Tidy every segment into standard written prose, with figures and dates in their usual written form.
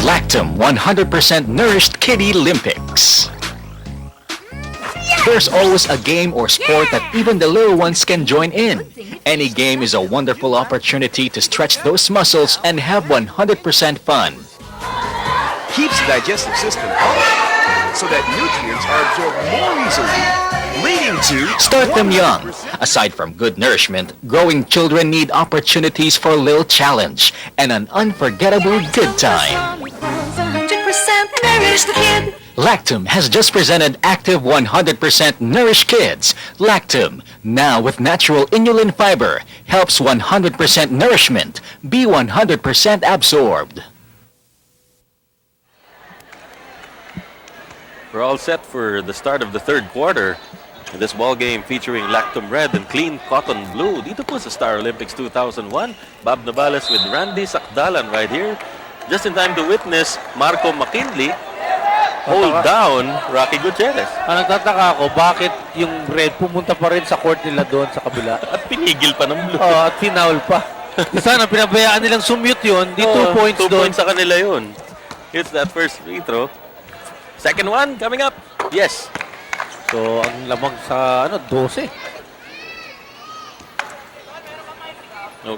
Lactum 100% Nourished Kiddie Olympics. There's always a game or sport that even the little ones can join in. Any game is a wonderful opportunity to stretch those muscles and have 100% fun. Keeps the digestive system healthy so that nutrients are absorbed more easily, leading to Start them young. Aside from good nourishment, growing children need opportunities for a little challenge and an unforgettable good time. 100% nourish the kid. Lactum has just presented Active 100% Nourish Kids. Lactum, now with natural inulin fiber, helps 100% nourishment be 100% absorbed. We're all set for the start of the third quarter. In this ball game featuring Lactum Red and Clean Cotton Blue. Dito po sa Star Olympics 2001, Bob Navales with Randy Sakdalan right here. Just in time to witness Marco McKinley hold down Rocky Gutierrez. Nagtataka ako, bakit yung red pumunta pa rin sa court nila doon sa kabila? At pinigil pa ng blue. At finoul pa. Sana pinabayaan nilang sumute yun. Di 2 points 2 doon. points sa kanila yun. It's that first free throw. Second one coming up. Yes. So, ang lamang sa 12.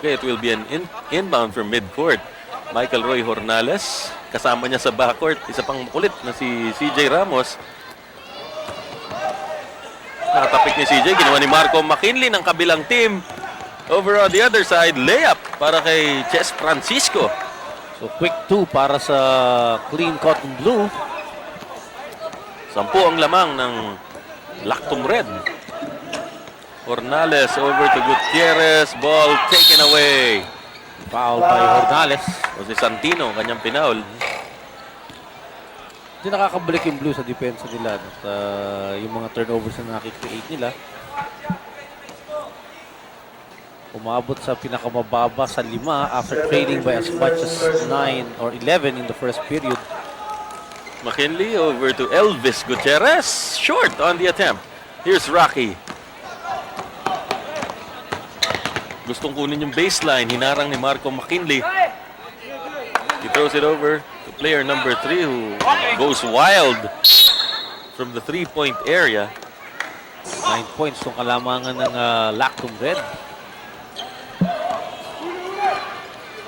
Okay, it will be an inbound from midcourt. Michael Roy Hornales. Kasama niya sa backcourt. Isa pang makulit na si CJ Ramos. Nakatapik ni CJ. Ginawa ni Marco McKinley ng kabilang team. Over on the other side, layup para kay Ches Francisco. So, quick 2 para sa Clean Cotton Blue. 10 ang lamang ng Lactum Red. Hornales over to Gutierrez. Ball taken away. Foul by Hornales. O si Santino, kanyang pinaul. Hindi nakakabalik yung Blue sa depensa nila. At yung mga turnovers na nakikreate nila. Umabot sa pinakamababa sa 5 after trailing by as much as 9 or 11 in the first period. McKinley over to Elvis Gutierrez. Short on the attempt. Here's Rocky. Gustong kunin yung baseline. Hinarang ni Marco McKinley. He throws it over to player number 3 who goes wild from the 3-point area. 9 points itong kalamangan ng Lactum Red.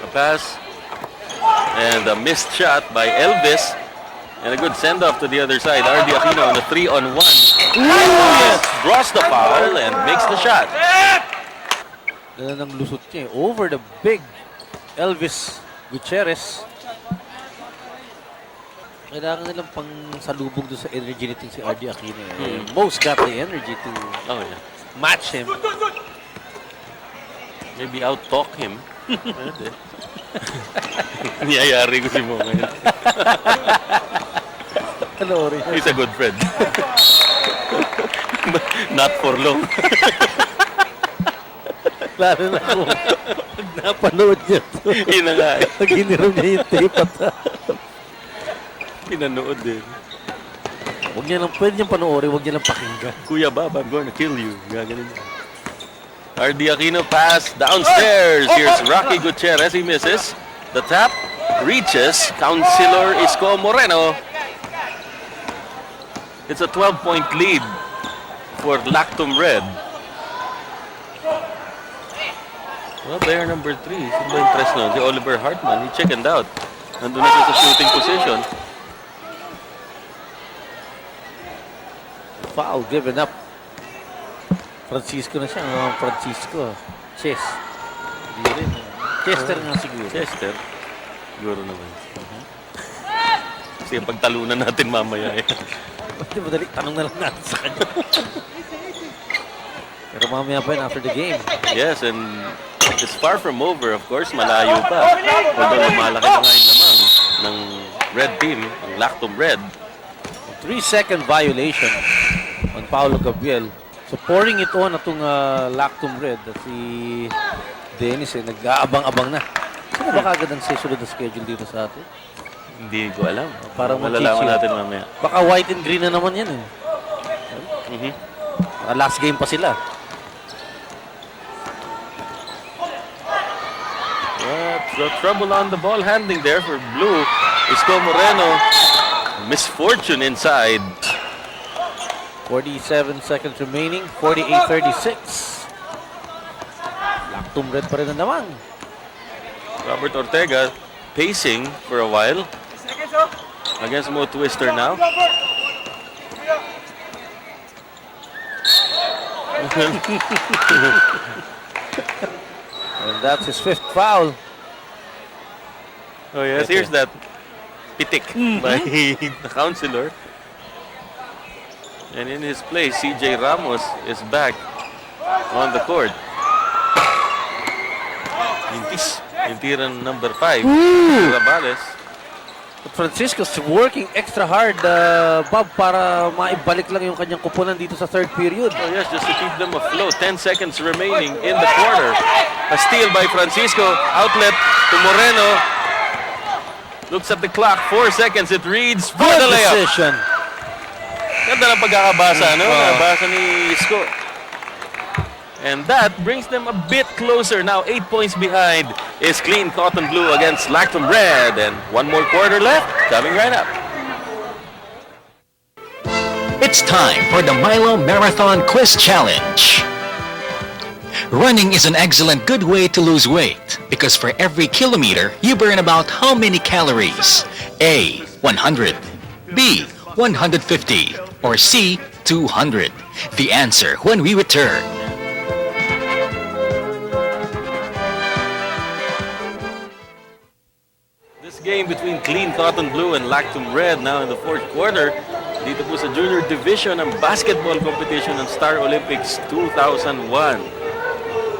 A pass. And a missed shot by Elvis. And a good send-off to the other side. RD Aquino on the 3-on-1. Yes! Draws the foul and makes the shot. Ganun ang lusot niya eh. Over the big Elvis Gutierrez. Kailangan nilang pang salubog doon sa energy nitong si RD Aquino. Most got the energy to match him. Maybe out-talk him. Niyayari ko si Mo ngayon. Hello, Ori. He's a good friend. Not for long. Lalo na kung napanood niya ito. Yun na nga. Pag hiniram niya yung tape at Pinanood din. huwag niya lang, pwede niyang panoorin, huwag niya lang pakinggan. Kuya Bob, I'm gonna kill you. Gaganin niya. RD Aquino pass downstairs. Here's Rocky Gutierrez. He misses. The tap reaches Councilor Isko Moreno. It's a 12-point lead for Lactum Red. Well, player number 3. Sino ba yung tres nun? Si Oliver Hartman. He chickened out. Nandun na siya sa shooting position. Foul given up. Francisco na siya. Francisco. Chess. Hindi rin. Chester nga siguro. Chester. Siguro naman. Kasi pagtalunan natin mamaya eh. Hindi madali. Tanong na lang natin sa kanya. Pero mamaya pa yun after the game. Yes, and it's far from over, of course. Malayo pa. Although malaki na nga yung lamang ng red team, ang Lactum Red. 3-second violation on Paolo Gabriel. So pouring it on itong Lactum Red at si Dennis nag-aabang-abang na. Sino ba kagad ang susunod na schedule dito sa atin? Hindi ko alam. Parang malalaman mag-teach natin mamaya. Baka white and green na naman yan eh. Last game pa sila. The trouble on the ball handling there for Blue. Isko Moreno, misfortune inside. 47 seconds remaining. 48-36. Lactum Red pa rin na naman. Robert Ortega pacing for a while. Against Mo Twister now. And that's his 5th foul. Oh yes, here's that pitik by the counselor. And in his place, CJ Ramos is back on the court. Mintis, yung tira ng number 5, Rabales. But Francisco's working extra hard, Bob, para maibalik lang yung kanyang kupunan dito sa third period. Oh yes, just to keep them afloat. 10 seconds remaining in the quarter. A steal by Francisco. Outlet to Moreno. Looks at the clock. 4 seconds. It reads for Good the layup. decision. Ganda ng pagkakabasa, no? Nabasa ni Isko. And that brings them a bit closer. Now 8 points behind is Clean Cotton Blue against Lactum Red. And one more quarter left. Coming right up. It's time for the Milo Marathon Quiz Challenge. Running is an excellent good way to lose weight because for every kilometer, you burn about how many calories? A, 100, B, 150, or C, 200? The answer when we return. This game between Clean Cotton Blue and Lactum Red now in the fourth quarter. Dito po sa junior division ng basketball competition ng Star Olympics 2001.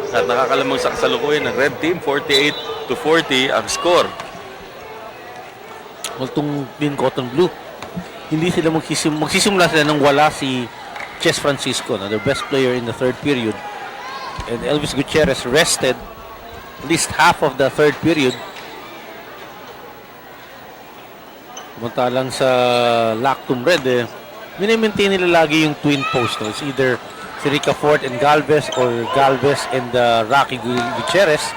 At nakakalamang sa kasalukuyan ng Red Team, 48-40 ang score. Well, itong Clean Cotton Blue, hindi sila magsisimula sila nang wala si Ches Francisco, their best player in the third period. And Elvis Gutierrez rested at least half of the third period. Samantalang sa Lactum Red, minimaintain nila lagi yung twin post. No? It's either si Rica Fort and Galvez or Galvez and Rocky Gutierrez.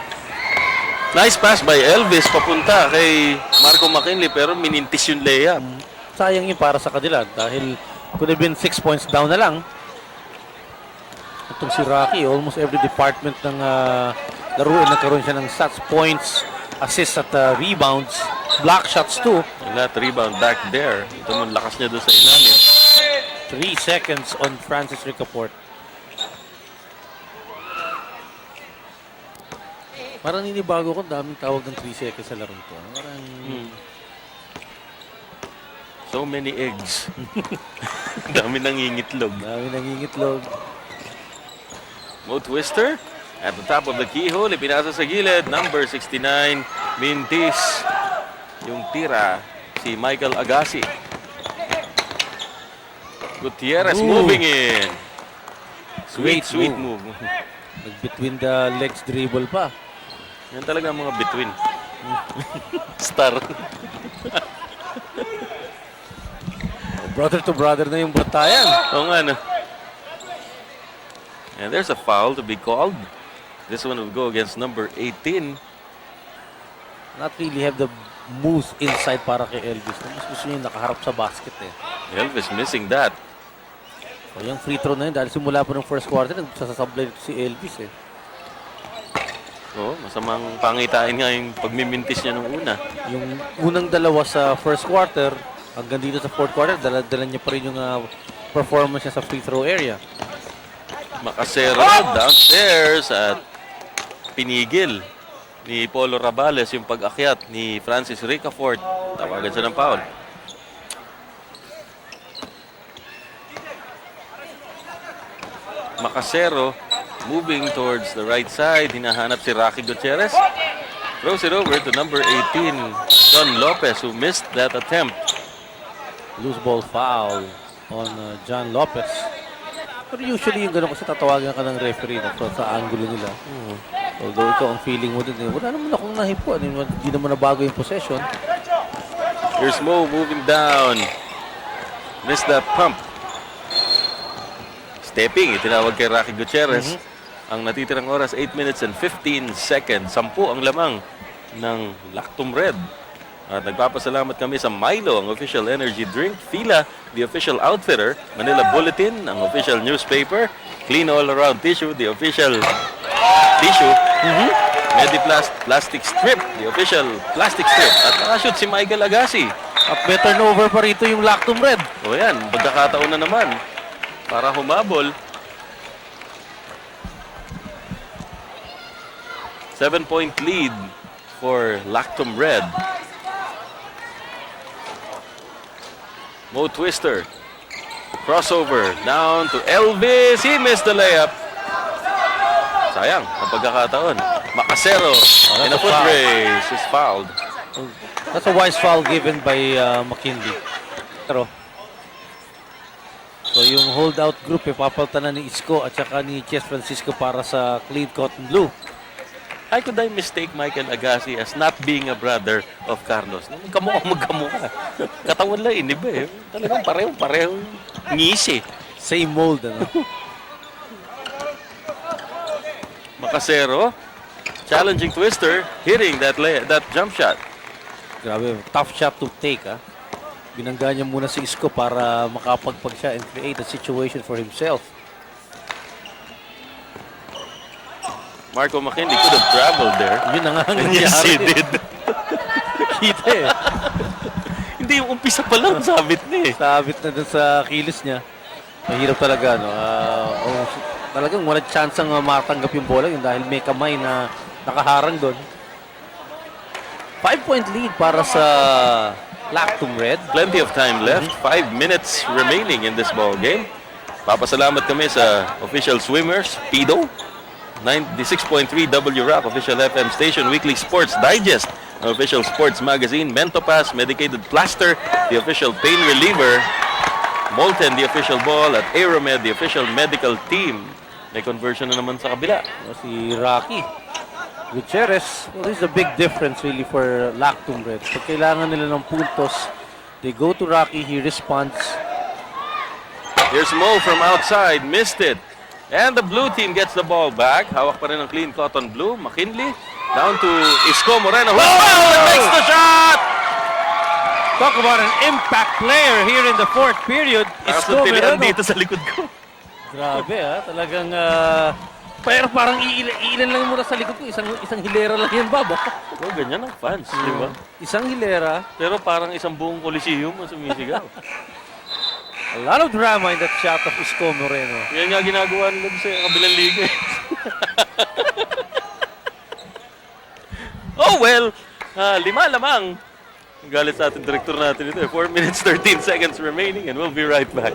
Nice pass by Elvis papunta kay Marco McKinley pero minintis yung layup. Sayang yun para sa kanila dahil could have been 6 points down na lang. Itong si Rocky, almost every department ng laro nagkaroon siya ng stats, points, assists at rebounds, block shots too. That rebound back there. Ito mo, lakas niya doon sa ilalim. 3 seconds on Francis Ricaport. Parang ninibago ko, daming tawag ng 3 seconds sa laro to. Parang... So many eggs. Dami nangingitlog. Mo Twister at the top of the keyhole. Ipinasa sa gilid. Number 69, Mintis. Yung tira, si Michael Agassi. Gutierrez moving in. Sweet move. Between the legs dribble pa. Yan talaga ang mga between. Star. Brother to brother na yung batayan. Oo nga, no? And there's a foul to be called. This one will go against number 18. Not really have the moves inside para kay Elvis. Mas gusto niya yung nakaharap sa basket eh. Elvis missing that. O yung free throw na yun, dahil simula pa ng first quarter, nagsasablay si Elvis eh. Oo, masamang pangitain nga yung pagmimintis niya nung una. Yung unang dalawa sa first quarter, hanggang dito sa fourth quarter, dala niya pa rin yung performance niya sa free throw area. Makasero downstairs at pinigil ni Polo Rabales yung pag-akyat ni Francis Ricafort. Tawagan siya ng foul. Makasero moving towards the right side. Hinahanap si Rocky Gutierrez. Throws it over to number 18, John Lopez, who missed that attempt. Loose ball foul on John Lopez. Pero usually yung gano'n kasi tatawagan ka ng referee na sa angulo nila. Although ikaw ang feeling mo din, wala naman akong nahipo. Hindi naman nabago yung possession. Here's Mo moving down. Missed that pump. Stepping, itinawag kay Rocky Gutierrez. Ang natitirang oras, 8 minutes and 15 seconds. 10 ang lamang ng Lactum Red. At nagpapasalamat kami sa Milo, ang official energy drink, Fila, the official outfitter, Manila Bulletin, ang official newspaper, Clean All Around Tissue, the official tissue, Mediplast Plastic Strip, the official plastic strip. At nakashoot si Michael Agassi. At may turnover pa rito yung Lactum Red. O yan, pagkakataon na naman para humabol. 7-point lead for Lactum Red. Mo Twister. Crossover down to Elvis. He missed the layup. Sayang ang pagkakataon. Macasero in a foot race is fouled. That's a wise foul given by McKinley. Pero, so yung holdout group, papalitan na ni Isko at saka ni Chess Francisco para sa Clean Cotton Blue. How could I mistake Michael Agassi as not being a brother of Carlos? Magkamukha. Katawan lang, iniba eh. Talagang pareho ngisi. Same mold, ano? Macasero, challenging Twister, hitting that jump shot. Grabe, tough shot to take, ha? Binangga niya muna si Isko para makapagpag siya and create a situation for himself. Marco McKinley could have traveled there. Yun na nga ang And yes, he nangyari. did. Kita eh. Hindi, yung umpisa pa lang, sabit na eh. Sabit na dun sa kilis niya. Mahirap talaga, no? Talagang wala chance ang matanggap yung bola yun dahil may kamay na nakaharang doon. 5-point lead para sa Lactum Red. Plenty of time left. 5 minutes remaining in this ball game. Papasalamat kami sa official swimmers, Pido, 96.3 W Rock, official FM station, Weekly Sports Digest, ang official sports magazine, Mentopass, Medicated Plaster, the official pain reliever, Molten, the official ball, at Aeromed, the official medical team. May conversion na naman sa kabila. Si Rocky Gutierrez. Well, this is a big difference really for Lactum Red. Pag kailangan nila ng puntos, they go to Rocky, he responds. Here's Mo from outside, missed it. And the blue team gets the ball back. Hawak pa rin ang Clean Cotton Blue. McKinley down to Isko Moreno. Who makes the shot! Talk about an impact player here in the fourth period. Isko Tilian Moreno. dito sa likod ko. Grabe, ha? Talagang pero parang iilan lang muna sa likod ko. Isang hilera lang yan, Baba. Oh, ganyan ang fans, di ba? Isang hilera. Pero parang isang buong Coliseum ang sumisigaw. A lot of drama in that shot of Isko Moreno. Yan nga ginagawa nila sa kabilang liga. Oh well, 5 lamang. Galit sa ating direktor natin ito. 4 minutes, 13 seconds remaining and we'll be right back.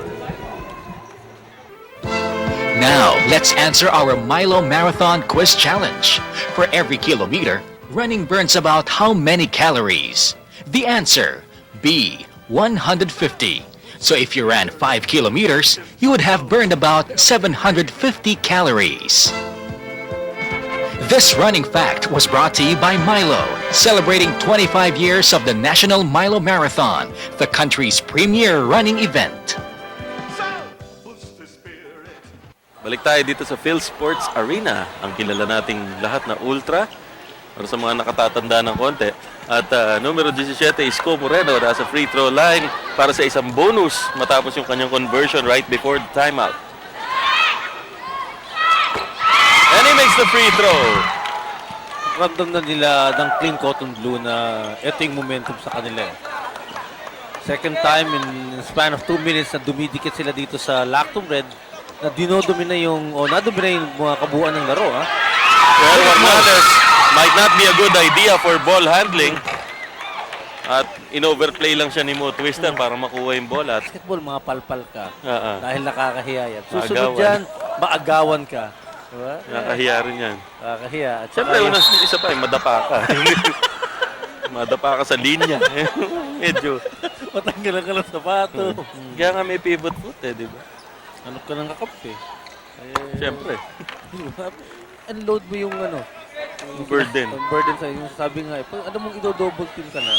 Now, let's answer our Milo Marathon Quiz Challenge. For every kilometer, running burns about how many calories? The answer, B, 150. So if you ran 5 kilometers, you would have burned about 750 calories. This running fact was brought to you by Milo, celebrating 25 years of the National Milo Marathon, the country's premier running event. Balik tayo dito sa Phil Sports Arena, ang kilala nating lahat na ultra. Para sa mga nakatatanda ng konti. At numero 17, Isko Moreno, nasa free throw line para sa isang bonus matapos yung kanyang conversion right before the timeout. And he makes the free throw. Ramdam na nila ng Clean Cotton Blue na ito yung momentum sa kanila. Second time in span of 2 minutes na dumidikit sila dito sa Lactum Red na nadumina yung mga kabuuan ng laro. Ha? Well, Hernandez might not be a good idea for ball handling. At in-overplay lang siya ni Mo Twister para makuha yung ball. At Basketball, mga palpal ka. Dahil Dahil nakakahiya yan. Susunod Maagawan. dyan, maagawan ka. Diba? nakahiya rin yan. Nakakahiya. At saka Siyempre, yung- isa pa, madapa ka. Madapa ka sa linya. Medyo. matanggalan ka ng sapato. Kaya nga may pivot foot eh, di ba? Ano ka nang kakampi? Siyempre. Unload mo yung Burden. ang burden sa yung sabi nga, pag ano mong i-double team ka na,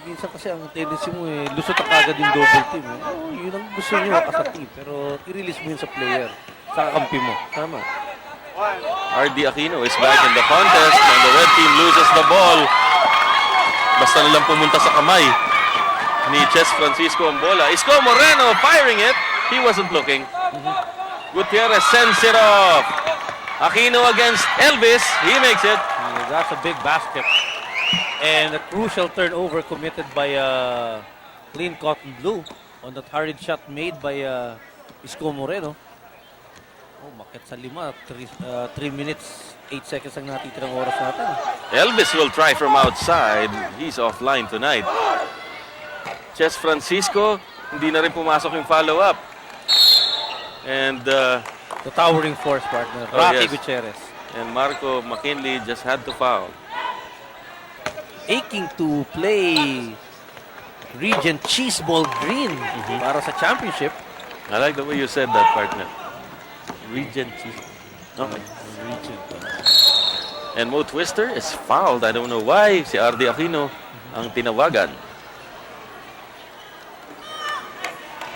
minsan kasi ang tendency mo lusot ka agad yung double team. Yun ang gusto nyo as a team, pero i-release mo yun sa player, sa kakampi mo. Tama. RD Aquino is back in the contest and the red team loses the ball. basta na lang pumunta sa kamay ni Chess Francisco ang bola. Isko Moreno firing it. He wasn't looking. Gutierrez sends it off. Aquino against Elvis. He makes it. That's a big basket. And a crucial turnover committed by Clean Cotton Blue on that hurried shot made by Isko Moreno. Oh, makit sa 5. 3 minutes, 8 seconds ang natitirang oras natin. Elvis will try from outside. He's offline tonight. Chess Francisco, hindi na rin pumasok yung follow-up. And The towering force partner, Oh, Rocky yes. Gutierrez. and Marco McKinley just had to foul. Aching to play Regent Cheeseball Green para sa championship. I like the way you said that, partner. Regent cheese. Okay. And Mo Twister is fouled. I don't know why. Si Ardy Aquino ang tinawagan.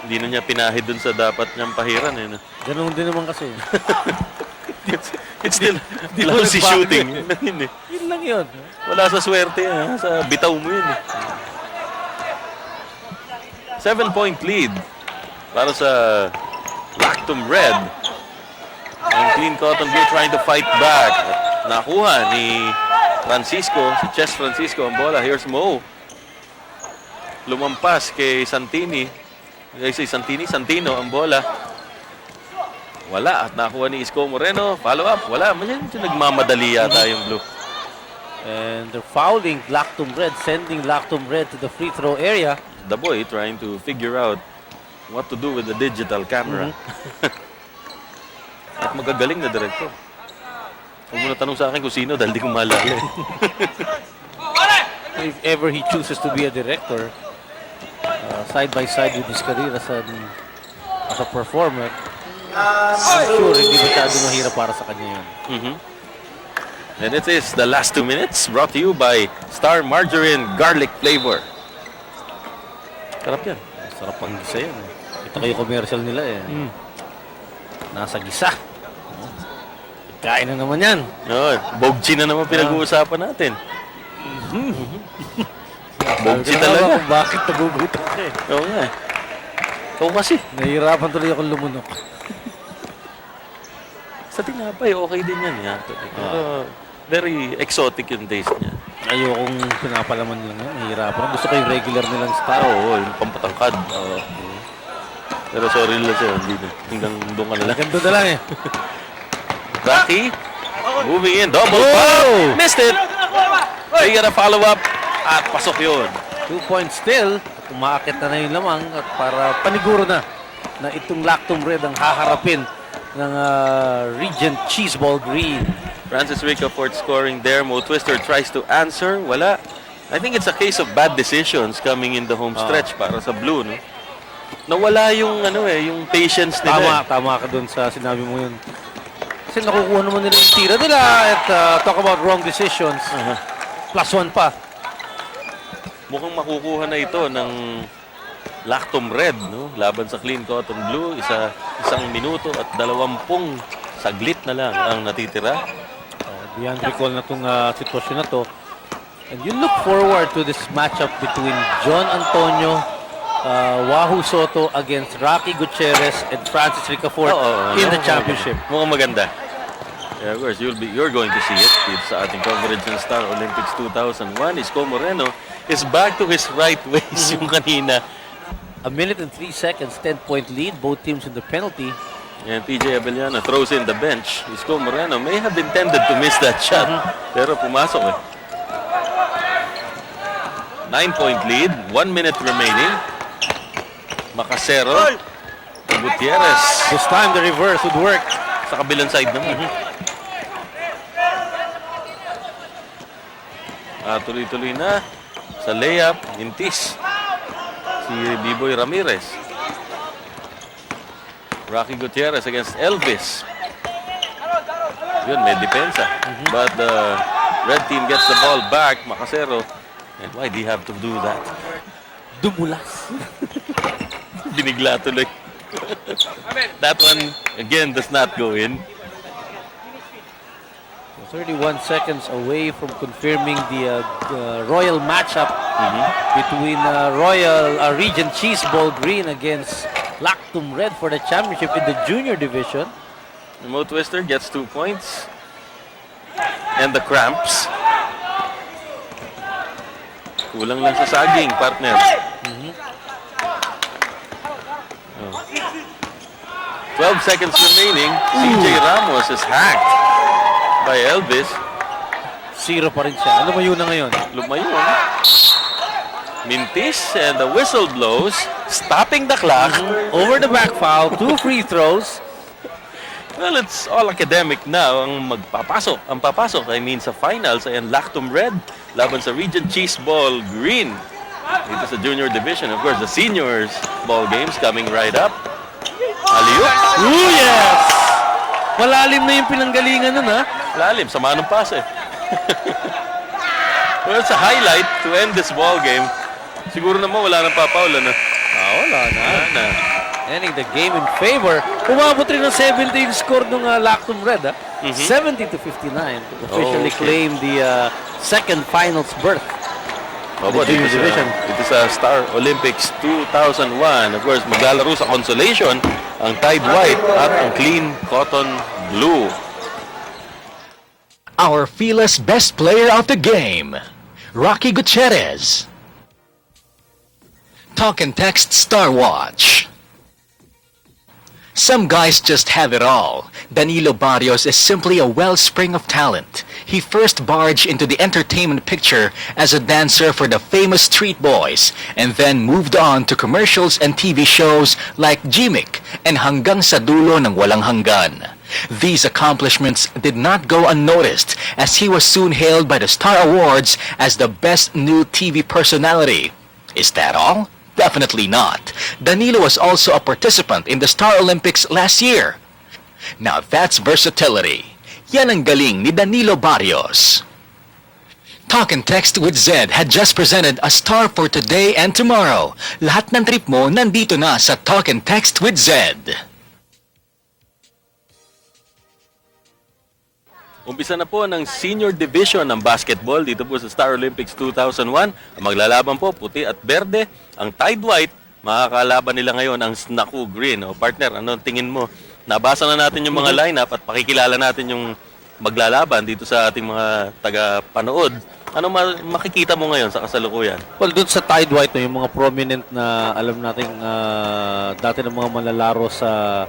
Hindi na niya pinahid dun sa dapat niyang pahiran. Eh, no? Ganun din naman kasi. It's still lousy nagbago shooting. eh. Yun eh. Yun lang yun. Wala sa swerte. Ha? Sa bitaw mo yun. Eh. 7-point lead para sa Lactum Red. And Clean Cotton Blue trying to fight back. Nakuha ni Francisco, si Chess Francisco ang bola. Here's Mo. Lumampas kay Santini. Santino ang bola. Wala. At nakuha ni Isko Moreno. Follow up. Wala. Medyo nagmamadali yata yung Blue. And they're fouling Lactum Red, sending Lactum Red to the free throw area. The boy trying to figure out what to do with the digital camera. At magagaling na director. Huwag mo na tanong sa akin kung sino dahil di ko maalala. If ever he chooses to be a director, side by side with his career as a performer, I'm sure hindi masyado mahirap para sa kanya yun. And it is the last 2 minutes brought to you by Star Margarine Garlic Flavor. Sarap yan. Sarap ang gisa yan. Ito kayo commercial nila eh. Nasa gisa. Kain na naman yan. No, Bogchi na naman pinag-uusapan natin. Bogchi Sabi ko na talaga. kung bakit nagugutom ka eh. Oo nga. Ikaw kasi. Nahihirapan tuloy akong lumunok. Sa tinapay, okay din yan. Pero very exotic yung taste niya. Ayokong pinapalaman lang yan. Nahihirapan. Gusto ko yung regular nilang style. Oo, yung pampatangkad. Pero sorry lang sa'yo, hindi na. Hanggang doon ka na lang. Ganda na lang eh. Rocky, moving in, double foul. Missed it. They get a follow-up. At pasok yun. 2 points still. Umaakit na yung lamang at para paniguro na itong Lactum Red ang haharapin ng Regent Cheeseball Green. Francis Ricafort scoring there. Mo Twister tries to answer. Wala. I think it's a case of bad decisions coming in the home stretch para sa Blue, no? Nawala yung yung patience nila. Tama ka dun sa sinabi mo yun. Kasi nakukuha naman nila yung tira nila at talk about wrong decisions. +1 pa. Mukhang makukuha na ito ng Lactum Red, no? Laban sa Clean Cotton Blue, isang minuto at 20 saglit na lang ang natitira. Beyond recall na itong sitwasyon na to. And you look forward to this matchup between John Antonio Wahoo Soto against Rocky Gutierrez and Francis Ricafort in the championship. Mukhang maganda. Yeah, of course, you're going to see it. It's sa ating coverage ng Star Olympics 2001. Isko Moreno is back to his right ways yung kanina. 1 minute and 3 seconds, 10-point lead. Both teams in the penalty. And PJ Abellana throws in the bench. Isko Moreno may have intended to miss that shot. Pero pumasok eh. 9-point lead. 1 minute remaining. Macasero. Gutierrez. This time the reverse would work. Sa kabilang side naman. Tuloy-tuloy na sa layup, Intis. Si B-Boy Ramirez. Rocky Gutierrez against Elvis. Yun, may depensa. But the red team gets the ball back. Macasero. And why do you have to do that? Dumulas. Binigla tuloy. That one, again, does not go in. 31 seconds away from confirming the royal matchup between Royal Regent Cheese Ball Green against Lactum Red for the championship in the junior division. Mo Twister gets 2 points. And the cramps. Kulang lang sa saging, partner. 12 seconds remaining. CJ Ramos is hacked by Elvis. 0 pa rin siya. Lumayo na ngayon. Lumayo. Mintis and the whistle blows, stopping the clock. Over the back foul, 2 free throws. Well, it's all academic now. Ang papasok, I mean, sa finals ay ang Lactum Red laban sa Regent Cheese Ball Green. Dito sa junior division. Of course, the seniors ball games coming right up. Alley-oop. Ooh, yes! Malalim na yung pinanggalingan nun, ha? Lalim, sama ng pass eh. Well, it's a highlight to end this ball game. Siguro naman wala nang papaulan na. Wala na. Wala na. Ending the game in favor. Umabot rin ng 17 score ng Lactum Red, ha? 70-59 to officially claim the second finals berth. Opo, junior division. Dito sa Star Olympics 2001. Of course, maglalaro sa consolation ang Tide White at ang Clean Cotton Blue. Our fearless best player of the game, Rocky Gutierrez. Talk and text Star Watch. Some guys just have it all. Danilo Barrios is simply a wellspring of talent. He first barged into the entertainment picture as a dancer for the famous Street Boys and then moved on to commercials and TV shows like Jimmick and Hanggang sa Dulo ng Walang Hanggan. These accomplishments did not go unnoticed as he was soon hailed by the Star Awards as the best new TV personality. Is that all? Definitely not. Danilo was also a participant in the Star Olympics last year. Now that's versatility. Yan ang galing ni Danilo Barrios. Talk and Text with Zed had just presented a star for today and tomorrow. Lahat ng trip mo nandito na sa Talk and Text with Zed. Umpisa na po ng senior division ng basketball dito po sa Star Olympics 2001. Ang maglalaban po, puti at berde. Ang Tide White, makakalaban nila ngayon ang Snaku Green. O partner, ano tingin mo? Nabasa na natin yung mga lineup at pakikilala natin yung maglalaban dito sa ating mga taga-panood. Ano makikita mo ngayon sa kasalukuyan? Well, dun sa Tide White, yung mga prominent na alam natin dati ng mga manlalaro sa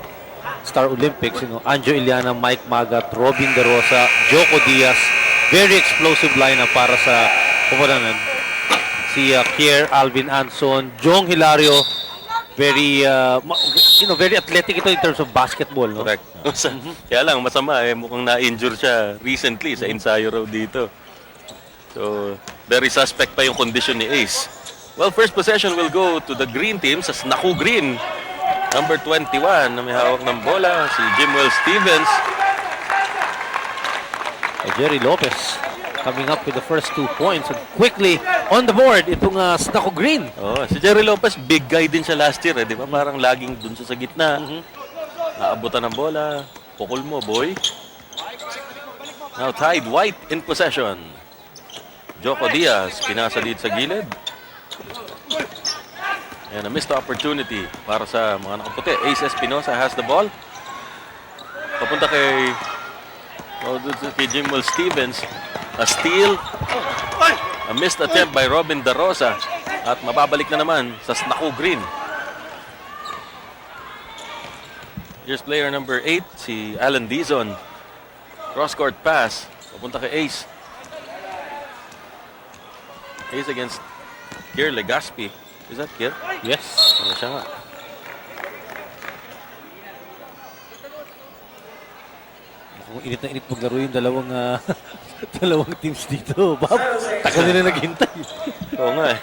Star Olympics, Anjo Iliana, Mike Magat, Robin De Rosa, Joko Diaz. Very explosive lineup para sa pupunanan. Si Kier, Alvin Anson, Jong Hilario. Very, very athletic ito in terms of basketball. No? Correct. Kaya lang, masama mukhang na-injure siya recently sa ensayo raw dito. So, very suspect pa yung condition ni Ace. Well, first possession will go to the green team sa Snaku Green. Number 21 na may hawak ng bola, si Jimwell Stevens. Jerry Lopez coming up with the first 2 points and quickly on the board itong Snaku Green. Oh, si Jerry Lopez, big guy din siya last year, di ba? Parang laging dun siya sa gitna. Naabutan ng bola. Pukul mo, boy. Now Tide White in possession. Joko Diaz, pinasa dito sa gilid. And a missed opportunity para sa mga nakaputi. Ace Espinosa has the ball. Papunta kay Jimwell Stevens. A steal. A missed attempt by Robin De Rosa. At mababalik na naman sa Snaku Green. Here's player number 8, si Alan Dizon. Cross-court pass. Papunta kay Ace. Ace against Kier Legaspi. Is that Kier? Yes. Ano siya nga? Init na init maglaro yung dalawang teams dito. Bob, tagal nila naghintay. Oo nga eh.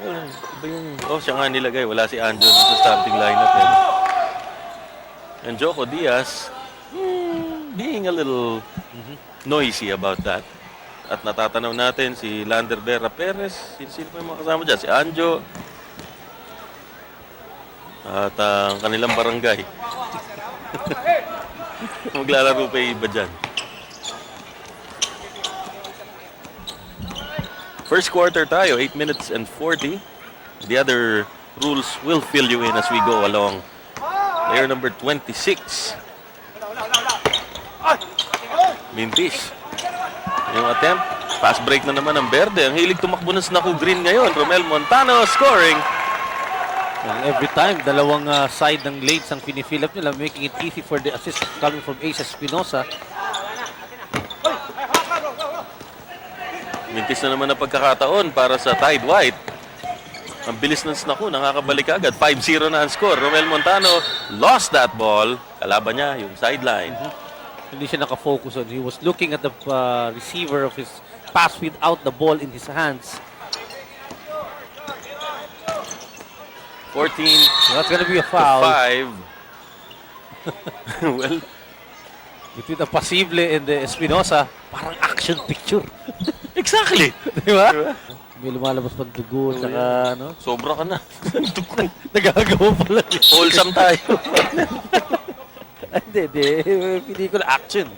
Well, iba yung... siya nga nilagay. Wala si Anjo sa starting lineup eh. And Joko Diaz, being a little noisy about that. At natatanaw natin si Lander Vera Perez. Sino pa yung mga kasama dyan? Si Anjo. At ang kanilang barangay. Maglalaro pa yung iba dyan. First quarter tayo, 8 minutes and 40. The other rules will fill you in as we go along. Player number 26. Mintis. Yung attempt. Fast break na naman ng Verde. Ang hilig tumakbo ng Snaku Green ngayon. Romel Montano scoring. And every time, dalawang side ng lanes ang pinifill up nila, making it easy for the assist coming from Ace Espinosa. Mintis na naman ang pagkakataon para sa Tide White. Ang bilis ng Snaku, nakakabalik agad. 5-0 na ang score. Romel Montano lost that ball. Kalaban niya yung sideline. Hindi siya nakafocus on. He was looking at the receiver of his pass without the ball in his hands. 14 So that's gonna be a to foul 5. Well, between the Pasible and the Espinosa. Parang action picture. exactly. Di ba? May lumalabas pang dugo, saka ano. Sobra ka na. Nagagawa pala. Wholesome tayo. Hindi. Pelikula action.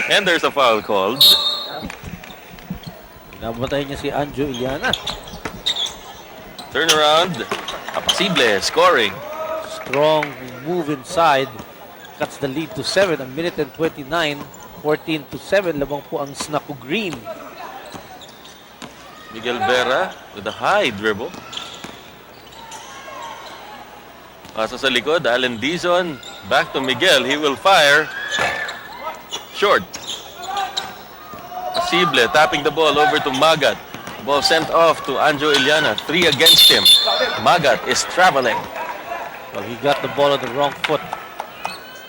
And there's a foul called. Namatay niya si Anjo Iliana. Turnaround. Apasible scoring. Strong move inside. Cuts the lead to 7. A minute and 29. 14-7. Labang po ang Snaku Green. Miguel Vera with a high dribble. Pasa sa likod, Allen Dizon. Back to Miguel. He will fire. Short. Asible tapping the ball over to Magat. Ball sent off to Anjo Iliana. 3 against him. Magat is traveling. Well, he got the ball on the wrong foot.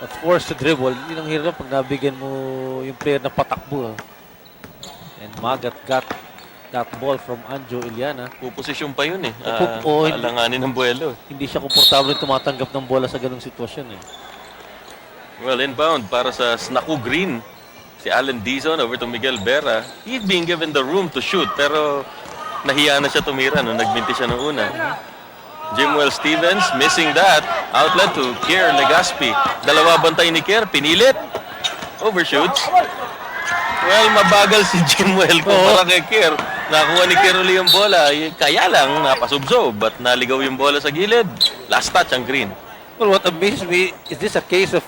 But forced to dribble. Hindi nang hirap pag nabigyan mo yung player na patakbo. And Magat got that ball from Anjo Iliana. Puposisyon pa yun eh. Oo, hindi. Alanganin ng buwelo. Hindi siya komportable tumatanggap ng bola sa ganung sitwasyon eh. Well, inbound para sa Snaku Green. Si Allen Dizon over to Miguel Vera. He's being given the room to shoot pero nahiya na siya tumira nung nagminti siya nung una. Jimwell Stevens missing that. Outlet to Kier Legaspi. Dalawa bantay ni Kier. Pinilit. Overshoots. Well, mabagal si Jimwell kumpara kay Kier. Nakuha ni Kier uli yung bola. Kaya lang, napasubsob. But naligaw yung bola sa gilid. Last touch ang Green. Well, what amazes me is this a case of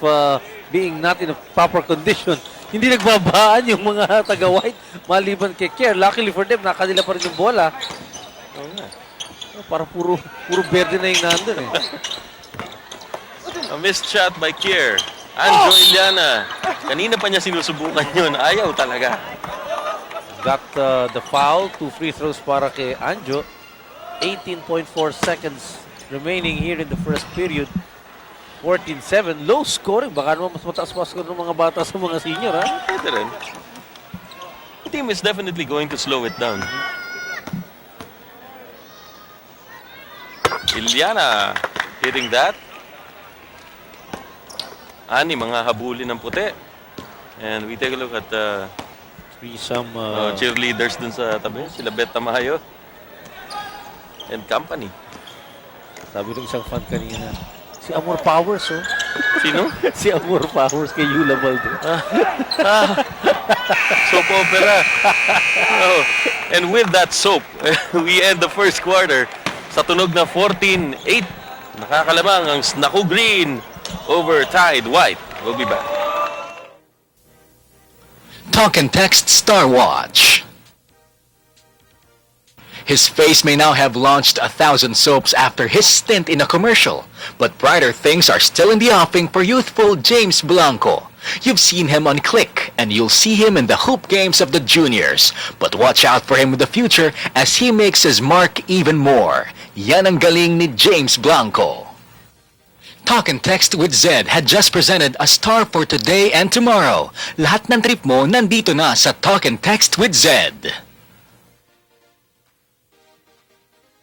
being not in a proper condition. Hindi nagbabaan yung mga taga-white maliban kay Kier. Luckily for them, nakanila pa rin yung bola. Oo nga. Parang puro Verde na yung nandun eh. A missed shot by Kier. Anjo Iliana. Kanina pa niya sinusubukan yun. Ayaw talaga. Got the foul. 2 free throws para kay Anjo. 18.4 seconds remaining here in the first period. 14-7. Low scoring. Baka naman mas mataas pa score ng mga bata sa mga senior, ha? Pwede rin. The team is definitely going to slow it down. Iliana hitting that. Ani, mga habulin ng puti. And we take a look at Threesome. cheerleaders dun sa tabi. Sila Bet Tamayo and company. Sabi ng isang fan kanina, si Amor Powers, oh. Sino? Si Amor Powers kay Yula Balde. Soap opera. Oh. And with that soap, we end the first quarter sa tunog na 14-8. Nakakalamang ang Snaku Green over Tide White. We'll be back. Talk and text Star Watch. His face may now have launched 1,000 soaps after his stint in a commercial, but brighter things are still in the offing for youthful James Blanco. You've seen him on Click, and you'll see him in the hoop games of the juniors. But watch out for him in the future as he makes his mark even more. Yan ang galing ni James Blanco. Talk and Text with Zed had just presented a star for today and tomorrow. Lahat ng trip mo nandito na sa Talk and Text with Zed.